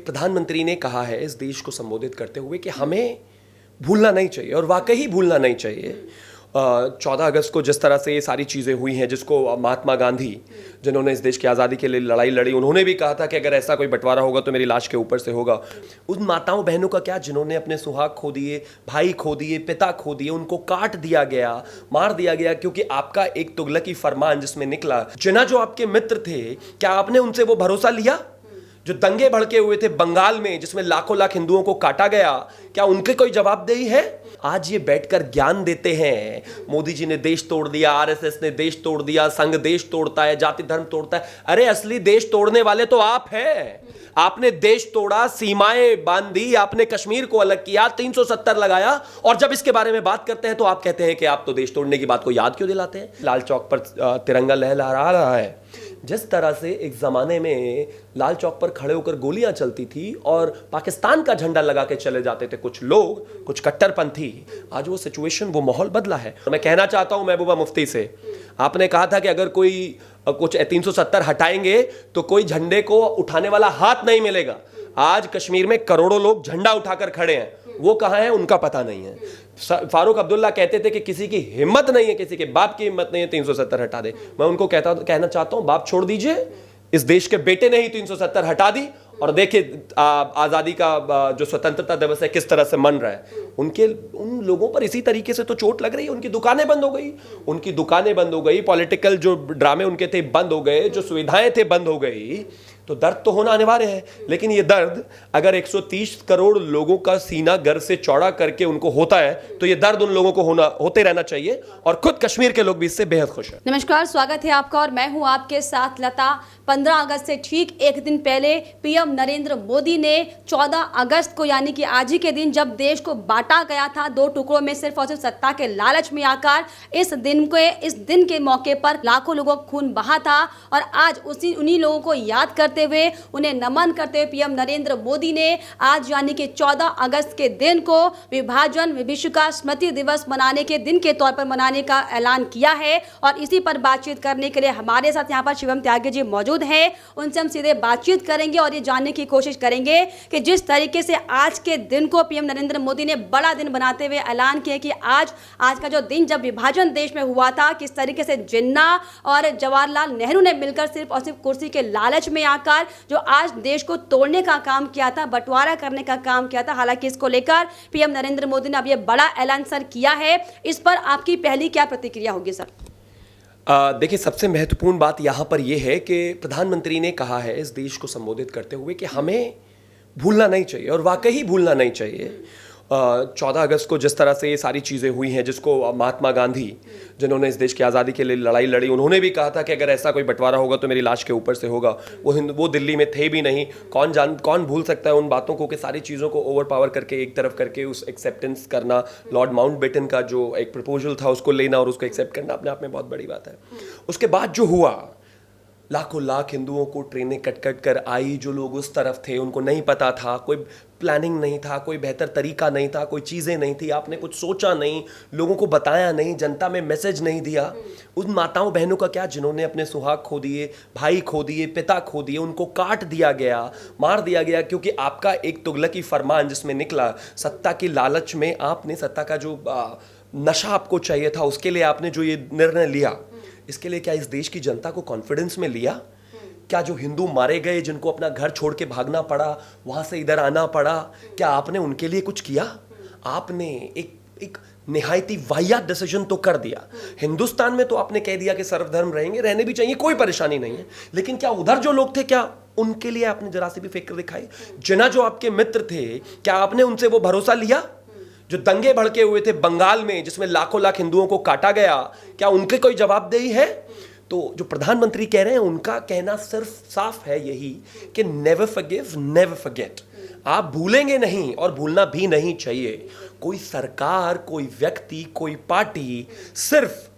प्रधानमंत्री ने कहा है इस देश को संबोधित करते हुए कि हमें भूलना नहीं चाहिए और वाकई भूलना नहीं चाहिए 14 अगस्त को जिस तरह से ये सारी चीज़ें हुई हैं, जिसको महात्मा गांधी जिन्होंने इस देश की आज़ादी के लिए लड़ाई लड़ी, उन्होंने भी कहा था कि अगर ऐसा कोई बंटवारा होगा तो मेरी लाश के ऊपर से होगा। उन माताओं बहनों का क्या जिन्होंने अपने सुहाग खो दिए, भाई खो दिए, पिता खो दिए, उनको काट दिया गया, मार दिया गया क्योंकि आपका एक तुगलकी फरमान जिसमें निकला। जिन्ना जो आपके मित्र थे, क्या आपने उनसे वो भरोसा लिया? जो दंगे भड़के हुए थे बंगाल में जिसमें लाखों लाख हिंदुओं को काटा गया, क्या उनके कोई जवाबदेही है? आज ये बैठकर ज्ञान देते हैं मोदी जी ने देश तोड़ दिया, आरएसएस ने देश तोड़ दिया, संघ देश तोड़ता है, जाति धर्म तोड़ता है। अरे असली देश तोड़ने वाले तो आप हैं। आपने देश तोड़ा, सीमाएं बांधी, आपने कश्मीर को अलग किया, 370 लगाया, और जब इसके बारे में बात करते हैं तो आप कहते हैं कि आप तो देश तोड़ने की बात को याद क्यों दिलाते हैं? लाल चौक पर तिरंगा लहरा रहा है। जिस तरह से एक ज़माने में लाल चौक पर खड़े होकर गोलियां चलती थी और पाकिस्तान का झंडा लगा के चले जाते थे कुछ लोग, कुछ कट्टरपंथी, आज वो सिचुएशन, वो माहौल बदला है। मैं कहना चाहता हूं महबूबा मुफ्ती से, आपने कहा था कि अगर कोई कुछ 370 हटाएंगे तो कोई झंडे को उठाने वाला हाथ नहीं मिलेगा। आज कश्मीर में करोड़ों लोग झंडा उठाकर खड़े हैं, वो कहाँ है उनका पता नहीं है। फारूक अब्दुल्ला कहते थे कि किसी की हिम्मत नहीं है, किसी के बाप की हिम्मत नहीं है 370 हटा दे। मैं उनको कहना चाहता हूं, बाप छोड़ दीजिए, इस देश के बेटे ने ही 370 हटा दी, और देखिए आज़ादी का जो स्वतंत्रता दिवस है किस तरह से मन रहा है। उन लोगों पर इसी तरीके से तो चोट लग रही है। उनकी दुकानें बंद हो गई, पॉलिटिकल जो ड्रामे उनके थे बंद हो गए, जो सुविधाएं थे बंद हो गई। तो दर्द तो होना अनिवार्य है, लेकिन ये दर्द अगर 130 करोड़ लोगों का सीना गर्व से चौड़ा करके उनको होता है तो ये दर्द उन लोगों को होते रहना चाहिए, और खुद कश्मीर के लोग भी इससे बेहद खुश हैं। नमस्कार, स्वागत है आपका और मैं हूं आपके साथ लता। 15 अगस्त से ठीक एक दिन पहले पीएम नरेंद्र मोदी ने 14 अगस्त को, यानी कि आज ही के दिन जब देश को बांटा गया था दो टुकड़ों में सिर्फ और सिर्फ सत्ता के लालच में आकर, इस दिन के मौके पर लाखों लोगों का खून बहा था। और आज उन्हीं लोगों को याद करते हुए, उन्हें नमन करते हुए पीएम नरेंद्र मोदी ने आज यानी कि 14 अगस्त के दिन को विभाजन विश्व का स्मृति दिवस मनाने के दिन के तौर पर मनाने का ऐलान किया है। और इसी पर बातचीत करने के लिए हमारे साथ यहाँ पर शिवम त्यागी जी मौजूद हैं। उनसे हम सीधे बातचीत करेंगे और ये जानने की कोशिश करेंगे कि जिस तरीके से आज के दिन को पीएम नरेंद्र मोदी ने बड़ा दिन बनाते हुए ऐलान किया कि आज का जो दिन जब विभाजन देश में हुआ था, किस तरीके से जिन्ना और जवाहरलाल नेहरू ने मिलकर सिर्फ और सिर्फ कुर्सी के लालच में आकर जो आज देश को तोड़ने का काम किया था, बंटवारा करने का काम किया था। हालांकि इसको लेकर पीएम नरेंद्र मोदी ने अब यह बड़ा ऐलान सर किया है। इस पर आपकी पहली क्या प्रतिक्रिया होगी सर? देखिए, सबसे महत्वपूर्ण बात यहाँ पर यह है कि प्रधानमंत्री ने कहा है इस देश को संबोधित करते हुए कि हमें भूलना नहीं चाहिए और वाकई भूलना नहीं चाहिए 14 अगस्त को जिस तरह से ये सारी चीज़ें हुई हैं, जिसको महात्मा गांधी जिन्होंने इस देश की आज़ादी के लिए लड़ाई लड़ी, उन्होंने भी कहा था कि अगर ऐसा कोई बंटवारा होगा तो मेरी लाश के ऊपर से होगा। वो दिल्ली में थे भी नहीं। कौन भूल सकता है उन बातों को कि सारी चीज़ों को ओवर पावर करके एक तरफ करके उस एक्सेप्टेंस करना, लॉर्ड माउंटबेटन का जो एक प्रपोजल था उसको लेना और उसको एक्सेप्ट करना अपने आप में बहुत बड़ी बात है। उसके बाद जो हुआ, लाखों लाख हिंदुओं को ट्रेनें कट कर आई, जो लोग उस तरफ थे उनको नहीं पता था, कोई प्लानिंग नहीं था, कोई बेहतर तरीका नहीं था, कोई चीज़ें नहीं थी, आपने कुछ सोचा नहीं, लोगों को बताया नहीं, जनता में मैसेज नहीं दिया। उन माताओं बहनों का क्या जिन्होंने अपने सुहाग खो दिए, भाई खो दिए, पिता खो दिए, उनको काट दिया गया, मार दिया गया क्योंकि आपका एक तुगलकी फरमान जिसमें निकला, सत्ता की लालच में आपने, सत्ता का जो नशा आपको चाहिए था उसके लिए आपने जो ये निर्णय लिया, इसके लिए क्या इस देश की जनता को कॉन्फिडेंस में लिया? क्या जो हिंदू मारे गए, जिनको अपना घर छोड़ के भागना पड़ा, वहां से इधर आना पड़ा, क्या आपने उनके लिए कुछ किया? आपने एक निहायती वाहियात डिसीजन तो कर दिया। हिंदुस्तान में तो आपने कह दिया कि सर्वधर्म रहेंगे, रहने भी चाहिए, कोई परेशानी नहीं है, लेकिन क्या उधर जो लोग थे, क्या उनके लिए आपने जरा सी भी फिक्र दिखाई? जिन्ना जो आपके मित्र थे, क्या आपने उनसे वो भरोसा लिया? जो दंगे भड़के हुए थे बंगाल में जिसमें लाखों लाख हिंदुओं को काटा गया, क्या उनके कोई जवाबदेही है? तो जो प्रधानमंत्री कह रहे हैं उनका कहना सिर्फ साफ है यही कि नेवर फॉरगिव, नेवर फॉरगेट। आप भूलेंगे नहीं और भूलना भी नहीं चाहिए। कोई सरकार, कोई व्यक्ति, कोई पार्टी सिर्फ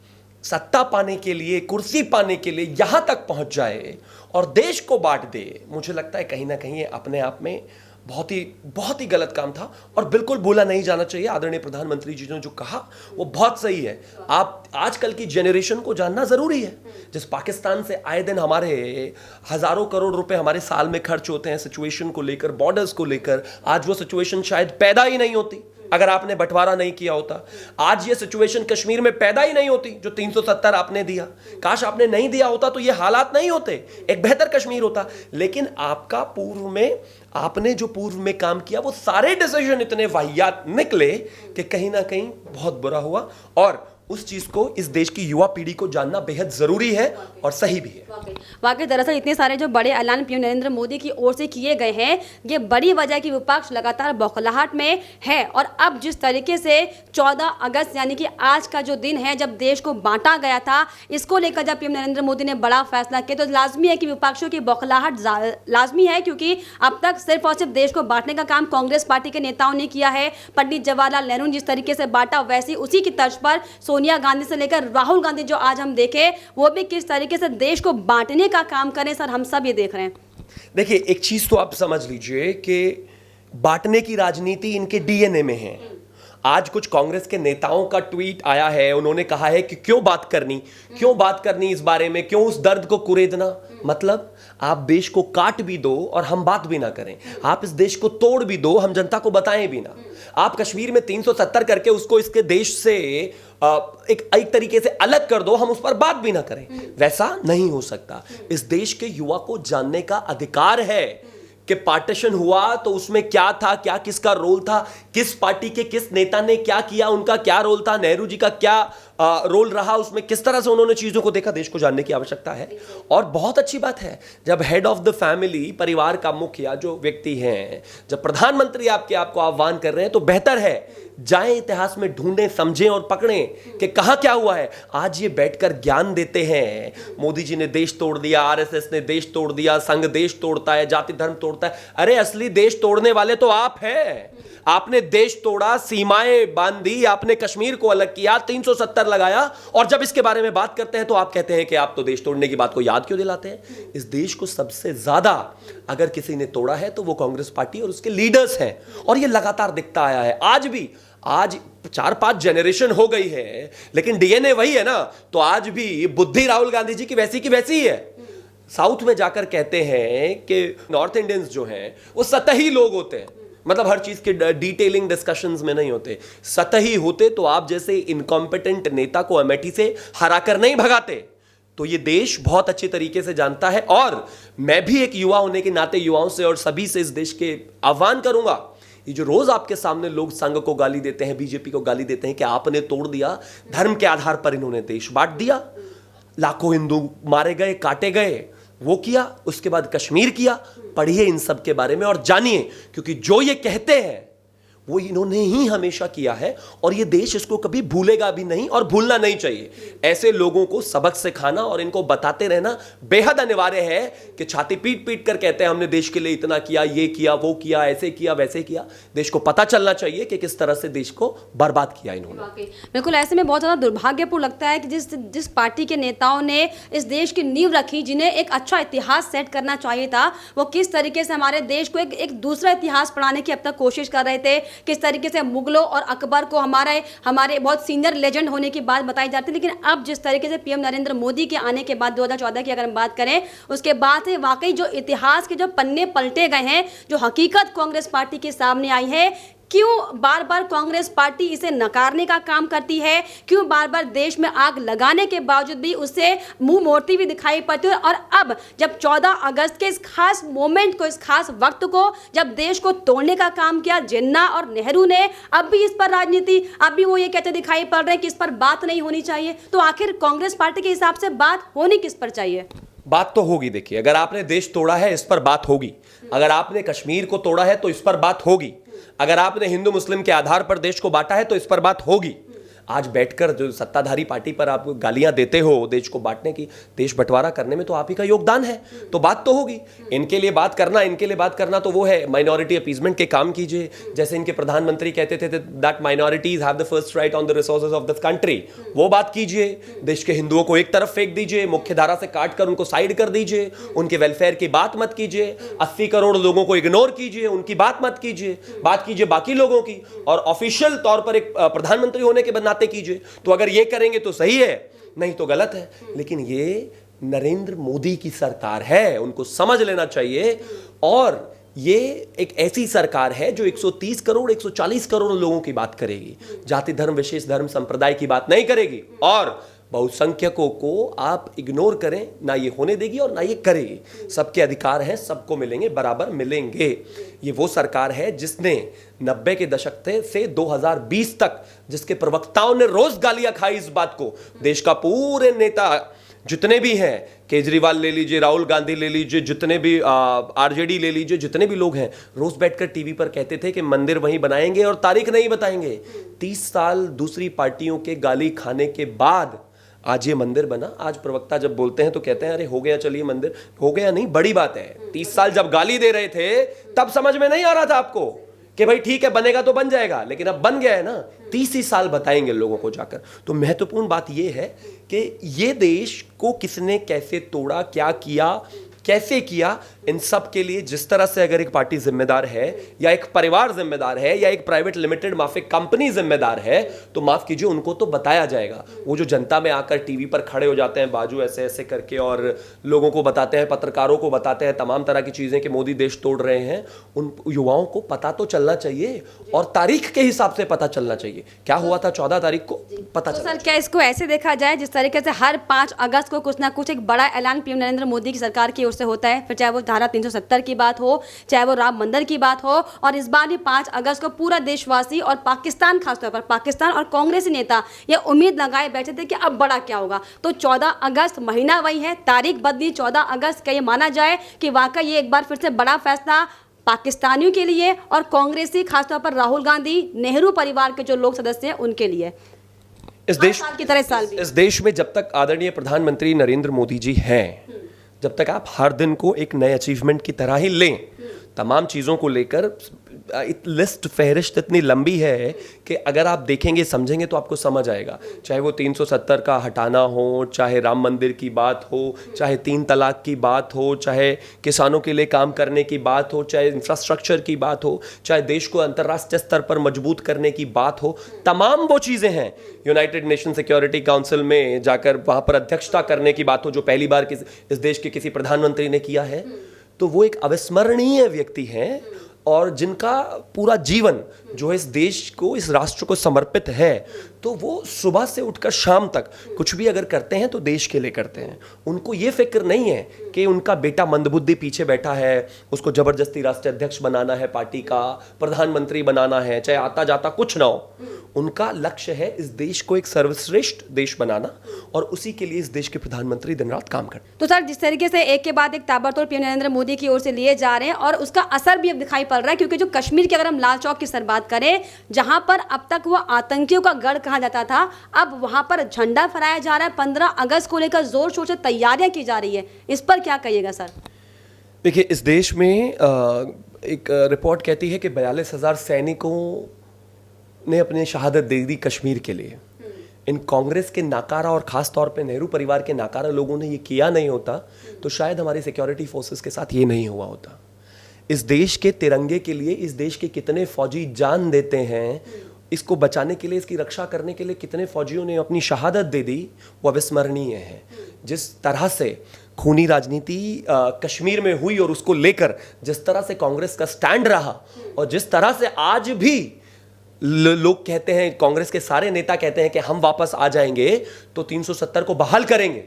सत्ता पाने के लिए, कुर्सी पाने के लिए यहां तक पहुंच जाए और देश को बांट दे, मुझे लगता है कहीं ना कहीं अपने आप में बहुत ही गलत काम था और बिल्कुल भूला नहीं जाना चाहिए। आदरणीय प्रधानमंत्री जी ने जो कहा वो बहुत सही है। आप आजकल की जनरेशन को जानना जरूरी है। जिस पाकिस्तान से आए दिन हमारे हजारों करोड़ रुपए हमारे साल में खर्च होते हैं सिचुएशन को लेकर, बॉर्डर्स को लेकर, आज वो सिचुएशन शायद पैदा ही नहीं होती अगर आपने बंटवारा नहीं किया होता। आज ये सिचुएशन कश्मीर में पैदा ही नहीं होती जो 370 आपने दिया। काश आपने नहीं दिया होता तो ये हालात नहीं होते, एक बेहतर कश्मीर होता। लेकिन आपने जो पूर्व में काम किया वो सारे डिसीजन इतने वाहियात निकले कि कहीं ना कहीं बहुत बुरा हुआ। और उस चीज को इस देश की युवा पीढ़ी को जानना बेहद जरूरी है और सही भी है। वाकई दरअसल इतने सारे जो बड़े ऐलान पीएम नरेंद्र मोदी की ओर से किए गए हैं, ये बड़ी वजह कि विपक्ष लगातार बौखलाहट में है। और अब जिस तरीके से 14 अगस्त यानी कि आज का जो दिन है जब देश को बांटा गया था, इसको लेकर जब पीएम नरेंद्र मोदी ने बड़ा फैसला किया तो लाजमी है कि विपक्षों की बौखलाहट लाजमी है, क्योंकि अब तक सिर्फ और सिर्फ देश को बांटने का काम कांग्रेस पार्टी के नेताओं ने किया है। पंडित जवाहरलाल नेहरू ने जिस तरीके से बांटा, वैसे उसी की तर्ज पर सोनिया गांधी से लेकर राहुल गांधी जो आज हम देखें वो भी किस तरीके से देश को बांटने का काम करें, सर हम सब ये देख रहे हैं। देखिए, एक चीज तो आप समझ लीजिए कि बांटने की राजनीति इनके डीएनए में है। आज कुछ कांग्रेस के नेताओं का ट्वीट आया है, उन्होंने कहा है कि क्यों बात करनी इस बारे में, क्यों उस दर्द को कुरेदना। मतलब आप देश को काट भी दो और हम बात भी ना करें, आप इस देश को तोड़ भी दो, हम जनता को बताएं भी ना। आप कश्मीर में 370 करके उसको इसके देश से एक तरीके से अलग कर दो, हम उस पर बात भी ना करें। वैसा नहीं हो सकता। इस देश के युवा को जानने का अधिकार है कि पार्टीशन हुआ तो उसमें क्या था, क्या किसका रोल था, किस पार्टी के किस नेता ने क्या किया, उनका क्या रोल था, नेहरू जी का क्या रोल रहा उसमें, किस तरह से उन्होंने चीजों को देखा। देश को जानने की आवश्यकता है। और बहुत अच्छी बात है जब हेड ऑफ द फैमिली, परिवार का मुखिया जो व्यक्ति हैं, जब प्रधानमंत्री आपको आह्वान कर रहे हैं तो बेहतर है जाएं इतिहास में, ढूंढें, समझें और पकड़ें कि कहां क्या हुआ है। आज ये बैठकर ज्ञान देते हैं, मोदी जी ने देश तोड़ दिया, आरएसएस ने देश तोड़ दिया, संघ देश तोड़ता है, जाति धर्म तोड़ता है। अरे असली देश तोड़ने वाले तो आप हैं। आपने देश तोड़ा, सीमाएं बांधी, आपने कश्मीर को अलग किया, 370 लगाया, और जब इसके बारे में बात करते हैं तो आप कहते हैं कि आप तो देश तोड़ने की बात को याद क्यों दिलाते हैं। इस देश को सबसे ज्यादा अगर किसी ने तोड़ा है तो वो कांग्रेस पार्टी और उसके लीडर्स हैं, और ये लगातार दिखता आया है। आज 4-5 जनरेशन हो गई है लेकिन डीएनए वही है ना। तो आज भी बुद्धि राहुल गांधी जी की वैसी ही है। साउथ में जाकर कहते हैं कि नॉर्थ इंडियंस जो हैं वो सतही लोग होते हैं, मतलब हर चीज के डिटेलिंग डिस्कशंस में नहीं होते। सतही होते तो आप जैसे इनकॉम्पिटेंट नेता को अमेठी से हराकर नहीं भगाते। तो ये देश बहुत अच्छे तरीके से जानता है। और मैं भी एक युवा होने के नाते युवाओं से और सभी से इस देश के आह्वान करूंगा, ये जो रोज आपके सामने लोग संघ को गाली देते हैं, बीजेपी को गाली देते हैं कि आपने तोड़ दिया, धर्म के आधार पर इन्होंने देश बांट दिया, लाखों हिंदू मारे गए, काटे गए, वो किया, उसके बाद कश्मीर किया। पढ़िए इन सब के बारे में और जानिए, क्योंकि जो ये कहते हैं वो इन्होंने ही हमेशा किया है और ये देश इसको कभी भूलेगा भी नहीं और भूलना नहीं चाहिए। ऐसे लोगों को सबक सिखाना और इनको बताते रहना बेहद अनिवार्य है कि छाती पीट पीट कर कहते हैं हमने देश के लिए इतना किया, ये किया, वो किया, ऐसे किया, वैसे किया। देश को पता चलना चाहिए कि किस तरह से देश को बर्बाद किया इन्होंने। बिल्कुल, ऐसे में बहुत ज़्यादा दुर्भाग्यपूर्ण लगता है कि जिस पार्टी के नेताओं ने इस देश की नींव रखी, जिन्हें एक अच्छा इतिहास सेट करना चाहिए था, वो किस तरीके से हमारे देश को एक दूसरा इतिहास पढ़ाने की अब तक कोशिश कर रहे थे। किस तरीके से मुगलों और अकबर को हमारे बहुत सीनियर लेजेंड होने की बात बताई जाती है। लेकिन अब जिस तरीके से पीएम नरेंद्र मोदी के आने के बाद 2014 की अगर हम बात करें, उसके बाद से वाकई जो इतिहास के जो पन्ने पलटे गए हैं, जो हकीकत कांग्रेस पार्टी के सामने आई है, क्यों बार बार कांग्रेस पार्टी इसे नकारने का काम करती है, क्यों बार बार देश में आग लगाने के बावजूद भी उससे मुंह मोड़ती हुई दिखाई पड़ती है। और अब जब 14 अगस्त के इस खास मोमेंट को, इस खास वक्त को जब देश को तोड़ने का काम किया जिन्ना और नेहरू ने, अब भी इस पर राजनीति, अब भी वो ये कहते दिखाई पड़ रहे हैं कि इस पर बात नहीं होनी चाहिए। तो आखिर कांग्रेस पार्टी के हिसाब से बात होनी किस पर चाहिए? बात तो होगी। देखिए, अगर आपने देश तोड़ा है इस पर बात होगी, अगर आपने कश्मीर को तोड़ा है तो इस पर बात होगी, अगर आपने हिंदू मुस्लिम के आधार पर देश को बांटा है तो इस पर बात होगी, आज बैठकर जो सत्ताधारी पार्टी पर आप गालियां देते हो देश को बांटने की, देश बंटवारा करने में तो आप ही का योगदान है, तो बात तो होगी। इनके लिए बात करना तो वो है माइनॉरिटी अपीजमेंट के काम कीजिए, जैसे इनके प्रधानमंत्री कहते थे that minorities have the first right on the resources of this country, वो बात कीजिए। देश के हिंदुओं को एक तरफ फेंक दीजिए, मुख्य धारा से काट कर उनको साइड कर दीजिए, उनके वेलफेयर की बात मत कीजिए, 80 करोड़ लोगों को इग्नोर कीजिए, उनकी बात मत कीजिए, बात कीजिए बाकी लोगों की, और ऑफिशियल तौर पर एक प्रधानमंत्री होने के नाते कीजिए। तो अगर ये करेंगे तो सही है, नहीं तो गलत है। लेकिन ये नरेंद्र मोदी की सरकार है, उनको समझ लेना चाहिए। और ये एक ऐसी सरकार है जो 130 करोड़ 140 करोड़ लोगों की बात करेगी, जाति धर्म विशेष धर्म संप्रदाय की बात नहीं करेगी, और बहुसंख्यकों को आप इग्नोर करें ना ये होने देगी और ना ये करेगी। सबके अधिकार हैं, सबको मिलेंगे, बराबर मिलेंगे। ये वो सरकार है जिसने 90 के दशक से 2020 तक जिसके प्रवक्ताओं ने रोज गालियां खाई इस बात को, देश का पूरे नेता जितने भी हैं, केजरीवाल ले लीजिए, राहुल गांधी ले लीजिए, जितने भी आरजेडी ले लीजिए, जितने भी लोग हैं, रोज बैठकर टीवी पर कहते थे कि मंदिर वहीं बनाएंगे और तारीख नहीं बताएंगे। 30 साल दूसरी पार्टियों के गाली खाने के बाद आज ये मंदिर बना। आज प्रवक्ता जब बोलते हैं तो कहते हैं अरे हो गया, चलिए मंदिर हो गया, नहीं बड़ी बात है। 30 साल जब गाली दे रहे थे तब समझ में नहीं आ रहा था आपको कि भाई ठीक है बनेगा तो बन जाएगा, लेकिन अब बन गया है ना, 30 ही साल बताएंगे लोगों को जाकर। तो महत्वपूर्ण बात यह है कि ये देश को किसने कैसे तोड़ा, क्या किया, कैसे किया, इन सब के लिए जिस तरह से अगर एक पार्टी जिम्मेदार है या एक परिवार जिम्मेदार है या एक प्राइवेट लिमिटेड माफिक कंपनी जिम्मेदार है, तो माफ कीजिए उनको तो बताया जाएगा। वो जो जनता में आकर टीवी पर खड़े हो जाते हैं बाजू ऐसे ऐसे करके और लोगों को बताते हैं, पत्रकारों को बताते हैं तमाम तरह की चीजें कि मोदी देश तोड़ रहे हैं, उन युवाओं को पता तो चलना चाहिए और तारीख के हिसाब से पता चलना चाहिए क्या हुआ था 14 तारीख को पता चला। सर क्या इसको ऐसे देखा जाए जिस तरीके से हर 5 अगस्त को कुछ ना कुछ एक बड़ा ऐलान पीएम नरेंद्र मोदी की सरकार की ओर से होता है, फिर चाहे वो धारा 370 की बात हो, चाहे वो राम मंदिर की बात हो, और इस बार भी 5 अगस्त को पूरा देशवासी और पाकिस्तान, खासतौर पर पाकिस्तान और कांग्रेसी नेता ये उम्मीद लगाए बैठे थे कि अब बड़ा क्या होगा। तो 14 अगस्त महीना वही है, तारीख बदली 14 अगस्त का ये माना जाए कि वाकई ये एक बार फिर से बड़ा फैसला पाकिस्तानियों के लिए और कांग्रेसी, खासतौर पर राहुल गांधी, नेहरू परिवार के जो लोग सदस्य हैं उनके लिए। इस देश की तरह साल भी इस देश में जब तक आदरणीय प्रधानमंत्री नरेंद्र मोदी जी हैं, जब तक आप हर दिन को एक नए अचीवमेंट की तरह ही लें, तमाम चीज़ों को लेकर लिस्ट फहरिस्त इतनी लंबी है कि अगर आप देखेंगे समझेंगे तो आपको समझ आएगा। चाहे वो 370 का हटाना हो, चाहे राम मंदिर की बात हो, चाहे 3 तलाक की बात हो, चाहे किसानों के लिए काम करने की बात हो, चाहे इंफ्रास्ट्रक्चर की बात हो, चाहे देश को अंतर्राष्ट्रीय स्तर पर मजबूत करने की बात हो, तमाम वो चीज़ें हैं। यूनाइटेड नेशन सिक्योरिटी काउंसिल में जाकर वहाँ पर अध्यक्षता करने की बात हो जो पहली बार इस देश के किसी प्रधानमंत्री ने किया है, तो वो एक अविस्मरणीय व्यक्ति हैं और जिनका पूरा जीवन जो है इस देश को, इस राष्ट्र को समर्पित है। तो वो सुबह से उठकर शाम तक कुछ भी अगर करते हैं तो देश के लिए करते हैं। उनको ये फिक्र नहीं है कि उनका बेटा मंदबुद्धि पीछे बैठा है, उसको जबरदस्ती राष्ट्रीय अध्यक्ष बनाना है, पार्टी का प्रधानमंत्री बनाना है, चाहे आता जाता कुछ ना हो। उनका लक्ष्य है इस देश को एक सर्वश्रेष्ठ देश बनाना और उसी के लिए इस देश के प्रधानमंत्री दिन रात काम करते हैं। तो सर जिस तरीके से एक के बाद एक ताबड़तोड़ पीएम नरेंद्र मोदी की ओर से लिए जा रहे हैं और उसका असर भी अब दिखाई पड़ रहा है, क्योंकि जो कश्मीर की अगर हम लाल चौक की सर बात करें, जहां पर अब तक वो आतंकियों का गढ़ कहा जाता था, अब वहां पर झंडा फहराया जा रहा है। 15 अगस्त को लेकर जोर शोर से तैयारियां की जा रही है, इस पर क्या कहिएगा सर? देखिए, इस देश में एक रिपोर्ट कहती है कि 42,000 सैनिकों ने अपनी शहादत दे दी कश्मीर के लिए। इन कांग्रेस के नाकारा और ख़ास तौर पे नेहरू परिवार के नाकारा लोगों ने ये किया नहीं होता तो शायद हमारी सिक्योरिटी फोर्सेस के साथ ये नहीं हुआ होता। इस देश के तिरंगे के लिए इस देश के कितने फौजी जान देते हैं, इसको बचाने के लिए, इसकी रक्षा करने के लिए कितने फौजियों ने अपनी शहादत दे दी, वो अविस्मरणीय है। जिस तरह से खूनी राजनीति कश्मीर में हुई और उसको लेकर जिस तरह से कांग्रेस का स्टैंड रहा और जिस तरह से आज भी लोग कहते हैं, कांग्रेस के सारे नेता कहते हैं कि हम वापस आ जाएंगे तो 370 को बहाल करेंगे,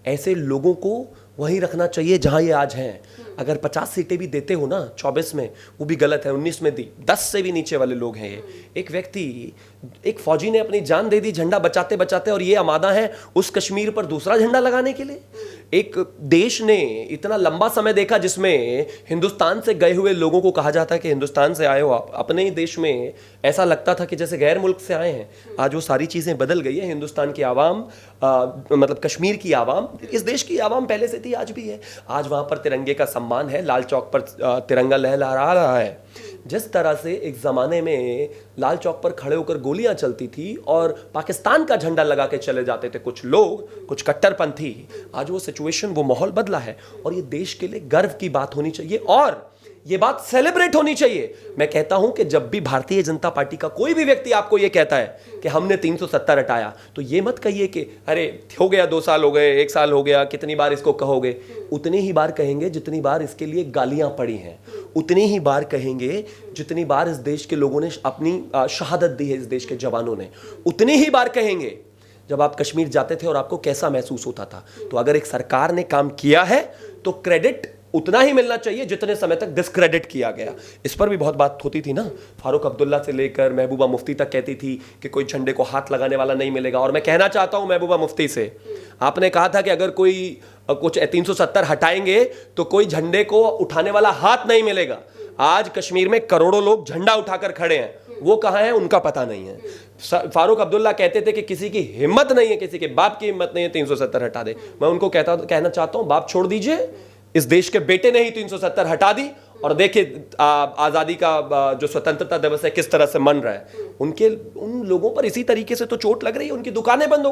ऐसे लोगों को वहीं रखना चाहिए जहां ये आज हैं। अगर 50 सीटें भी देते हो ना 24 में, वो भी गलत है। 19 में दी, 10 से भी नीचे वाले लोग हैं ये। एक व्यक्ति, एक फौजी ने अपनी जान दे दी झंडा बचाते बचाते, और ये आमादा है उस कश्मीर पर दूसरा झंडा लगाने के लिए। एक देश ने इतना लंबा समय देखा जिसमें हिंदुस्तान से गए हुए लोगों को कहा जाता है कि हिंदुस्तान से आए हो आप, अपने ही देश में ऐसा लगता था कि जैसे गैर मुल्क से आए हैं। आज वो सारी चीज़ें बदल गई है। हिंदुस्तान की आवाम, मतलब कश्मीर की आवाम, इस देश की आवाम पहले से थी, आज भी है। आज वहाँ पर तिरंगे का सम्मान है, लाल चौक पर तिरंगा लहरा रहा है। जिस तरह से एक ज़माने में लाल चौक पर खड़े होकर गोलियां चलती थी और पाकिस्तान का झंडा लगा के चले जाते थे कुछ लोग, कुछ कट्टरपंथी, आज वो सिचुएशन, वो माहौल बदला है। और ये देश के लिए गर्व की बात होनी चाहिए और ये बात सेलिब्रेट होनी चाहिए। मैं कहता हूं कि जब भी भारतीय जनता पार्टी का कोई भी व्यक्ति आपको ये कहता है कि हमने 370 हटाया, तो ये मत कहिए कि अरे हो गया, 2 साल हो गए, 1 साल हो गया, कितनी बार इसको कहोगे। उतनी ही बार कहेंगे जितनी बार इसके लिए गालियां पड़ी हैं, उतनी ही बार कहेंगे जितनी बार इस देश के लोगों ने अपनी शहादत दी है, इस देश के जवानों ने, उतनी ही बार कहेंगे जब आप कश्मीर जाते थे और आपको कैसा महसूस होता था। तो अगर एक सरकार ने काम किया है तो क्रेडिट उतना ही मिलना चाहिए जितने समय तक डिस्क्रेडिट किया गया। इस पर भी बहुत बात होती थी ना, फारूक अब्दुल्ला से लेकर महबूबा मुफ्ती तक कहती थी कि कोई झंडे को हाथ लगाने वाला नहीं मिलेगा। और मैं कहना चाहता हूं महबूबा मुफ्ती से, आपने कहा था कि अगर कोई कुछ 370 हटाएंगे तो कोई झंडे को उठाने वाला हाथ नहीं मिलेगा। आज कश्मीर में करोड़ों लोग झंडा उठाकर खड़े हैं, वो कहाँ हैं उनका पता नहीं है। फारूक अब्दुल्ला कहते थे कि किसी की हिम्मत नहीं है, किसी के बाप की हिम्मत नहीं है 370 हटा दे। मैं उनको कहना चाहता हूं, बाप छोड़ दीजिए, इस देश के बेटे ने ही 370 हटा दी। और देखिए आज़ादी का जो स्वतंत्रता दिवस है किस तरह से मन रहा है। उन लोगों पर इसी तरीके से तो चोट लग रही है। उनकी दुकानें बंद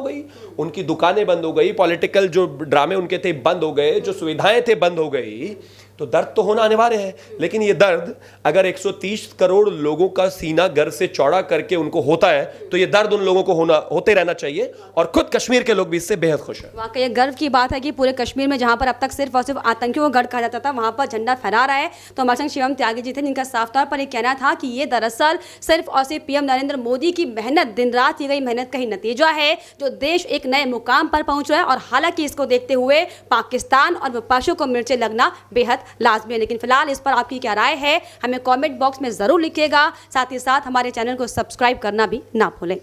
हो गई, पॉलिटिकल जो ड्रामे उनके थे बंद हो गए, जो सुविधाएं थे बंद हो गई। तो दर्द तो होना अनिवार्य है, लेकिन ये दर्द अगर 130 करोड़ लोगों का सीना गर्व से चौड़ा करके उनको होता है तो ये दर्द उन लोगों को होते रहना चाहिए। और खुद कश्मीर के लोग भी इससे बेहद खुश हैं। वाकई ये गर्व की बात है कि पूरे कश्मीर में जहां पर अब तक सिर्फ और सिर्फ आतंकियों को गढ़ कहा जाता था, वहां पर झंडा फहरा रहा है। तो हमारे संग शिवम त्यागी जी थे, जिनका साफ तौर पर ये कहना था कि ये दरअसल सिर्फ और सिर्फ पीएम नरेंद्र मोदी की मेहनत, दिन रात की गई मेहनत का ही नतीजा है, जो देश एक नए मुकाम पर पहुंच रहा है। और हालांकि इसको देखते हुए पाकिस्तान और विपक्षियों को मिर्चें लगना बेहद लाजमी है। लेकिन फिलहाल इस पर आपकी क्या राय है, हमें कमेंट बॉक्स में जरूर लिखिएगा। साथ ही साथ हमारे चैनल को सब्सक्राइब करना भी ना भूलें।